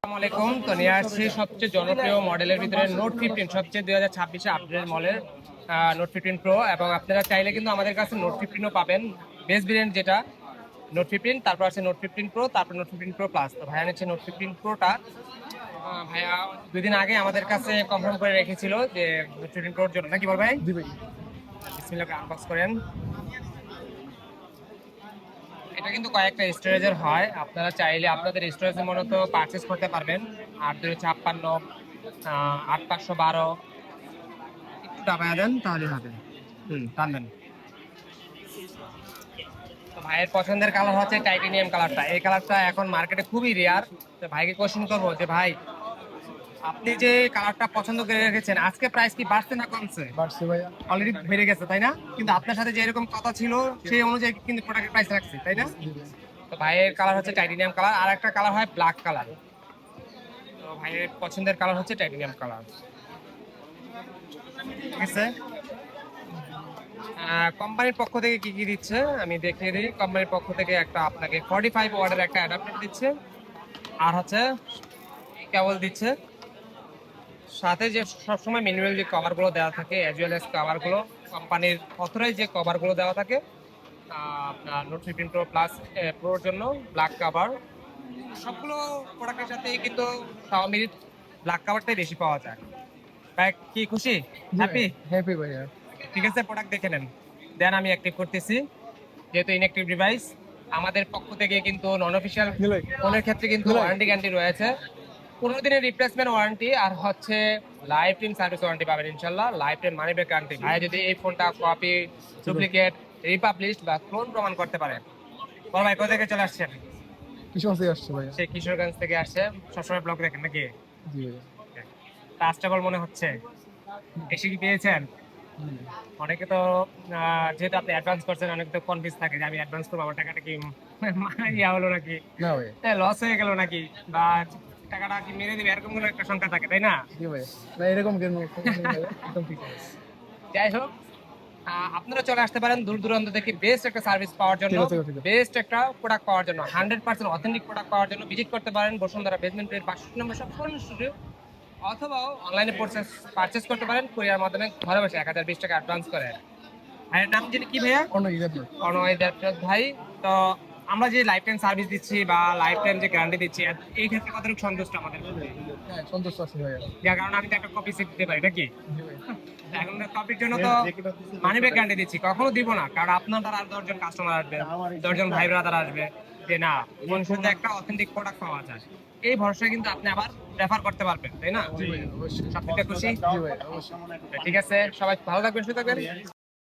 আসসালামু আলাইকুম। তো নিয়ে আসছি সবচেয়ে জনপ্রিয় মডেলের ভিতরে নোট 15, সবচেয়ে 2026 আপডেট মডেল নোট 15 প্রো। এবং আপনারা চাইলে কিন্তু আমাদের কাছে নোট 15ও পাবেন, বেস্ট ভেরিয়েন্ট যেটা নোট 15, তারপর আছে নোট 15 প্রো, তারপর নোট 15 প্রো প্লাস। তো ভাইয়া নিচ্ছে নোট 15 প্রোটা। ভাইয়া 2 দিন আগে আমাদের কাছে কনফার্ম করে রেখেছিল যে নোট 15 প্রোর জন্য, নাকি বল ভাই? জি ভাই। বিসমিল্লাহ, আনবক্স করেন। এটা কিন্তু কয়েকটা স্টোরেজের হয়, আপনারা চাইলে আপনাদের স্টোরেজের মতো পারচেজ করতে পারবেন। 8 256, 8512, একটু দাবায় দেন তাহলে হবে। টান দেন। তো ভাইয়ের পছন্দের কালার হচ্ছে টাইটেনিয়াম কালারটা। এই কালারটা এখন মার্কেটে খুবই রেয়ার। তো ভাইকে কোশ্চেন করবো যে ভাই, আপনি যে কালারটা পছন্দ করে রেখেছেন, আজকে প্রাইস কি বাড়ছে না কমছে? বাড়ছে ভাইয়া। অলরেডি বেড়ে গেছে তাই না? কিন্তু আপনার সাথে যে এরকম কথা ছিল সেই অনুযায়ী কিন্তু প্রোডাক্টের প্রাইস রাখছে তাই না? জি ভাই। তো ভাইয়ের কালার হচ্ছে টাইটেনিয়াম কালার, আর একটা কালার হয় ব্ল্যাক কালার। তো ভাইয়ের পছন্দের কালার হচ্ছে টাইটেনিয়াম কালার। ঠিক আছে, কোম্পানির পক্ষ থেকে কি কি দিচ্ছে আমি দেখিয়ে দিই। কোম্পানির পক্ষ থেকে একটা আপনাকে 45 ওয়াটের একটা অ্যাডাপ্টার দিচ্ছে, আর হচ্ছে কেবল দিচ্ছে। সাথে যে সবসময় ম্যানুয়াল যে কভারগুলো দেওয়া থাকে, অ্যাজ ওয়েল এস কভারগুলো কোম্পানির অথরাইজ যে কভারগুলো দেওয়া থাকে আপনার নোট 15 প্রো প্লাস প্রোর জন্য ব্ল্যাক কভার। সবগুলো প্রোডাক্টের সাথেই কিন্তু Xiaomi ব্ল্যাক কাভারটাই বেশি পাওয়া যায়। ভাই কি খুশি? হ্যাপি? হ্যাপি ভাইয়া। ঠিক আছে, প্রোডাক্ট দেখে নেন, দেন আমি অ্যাক্টিভ করতেছি। যেহেতু ইনঅ্যাক্টিভ ডিভাইস, আমাদের পক্ষ থেকে কিন্তু নন অফিসিয়াল ফোনের ক্ষেত্রে কিন্তু ওয়ারেন্টি গ্যারান্টি রয়েছে। 15 দিনের রিপ্লেসমেন্ট ওয়ারেন্টি, আর হচ্ছে লাইফ টাইম সার্ভিস ওয়ারেন্টি পাবেন ইনশাল্লাহ। Life time money back guarantee. ভাই যদি এই ফোনটা কপি, ডুপ্লিকেট, রিপাবলিশড বা ক্লোন প্রমাণ করতে পারে। বল ভাই, কোথা থেকে চলে আসছেন? কিশোর থেকে আসছে ভাইয়া। সেই কিশোরগঞ্জ থেকে আসছে। সবসময় ব্লগ দেখেন নাকি? জি ভাইয়া। ট্রাস্টেবল মনে হচ্ছে। এসে কি পেয়েছেন? অনেকে তো যেহেতু আপনি অ্যাডভান্স করছেন, অনেকে তো কনফিউজ থাকে যে আমি অ্যাডভান্স করবো, আমার টাকাটা কি ইয়া হলো নাকি, না ভাইয়া। লস হয়ে গেল নাকি, বা টাকাটা কি মেরে দিবে, এরকম কোনো একটা সংখ্যা থাকে তাই না? জি ভাইয়া। না এরকম কেন ভাইয়া? একদম ঠিক আছে। যাই হোক, আপনারা চলে আসতে পারেন দূর দূরান্ত থেকে বেস্ট একটা সার্ভিস পাওয়ার জন্য, ঠিক আছে, ঠিক আছে। বেস্ট একটা প্রোডাক্ট পাওয়ার জন্য, 100% অথেন্টিক প্রোডাক্ট পাওয়ার জন্য ভিজিট করতে পারেন বসুন্ধরা বেসমেন্ট 65 নম্বর সব ফোন স্টুডিও, অথবা অনলাইনে পারচেস করতে পারেন কুরিয়ার মাধ্যমে ঘরে বসে 1020 টাকা অ্যাডভান্স করে। ভাইয়ের নাম যেটা কি ভাইয়া? অন্য কি আপনি? অনয় দেবরাজ ভাই। তো আমরা যে লাইফ টাইম সার্ভিস দিচ্ছি বা লাইফ টাইম যে গ্যারান্টি দিচ্ছি, এই ক্ষেত্রে কতটুকু সন্তুষ্ট আমাদের? হ্যাঁ সন্তুষ্ট আছি ভাইয়া। যার কারণে আমি তো একটা কপি সেট দিতে পারি নাকি? জি ভাইয়া। এখন কপির জন্য তো মানি ব্যাক গ্যারান্টি দিচ্ছি, কখনো দিব না, কারণ আপনার দ্বারা আর 10 জন কাস্টমার আসবে, 10 জন ভাই ব্রাদার আসবে, যে না মনসুরতে একটা অথেন্টিক প্রোডাক্ট পাওয়া যায়, এই ভরসায় কিন্তু আপনি আবার রেফার করতে পারবেন তাই না? জি ভাইয়া অবশ্যই। সবথেকে খুশি। জি ভাইয়া অবশ্যই। ঠিক আছে, সবাই ভালো থাকবেন, সুস্থ থাকবেন।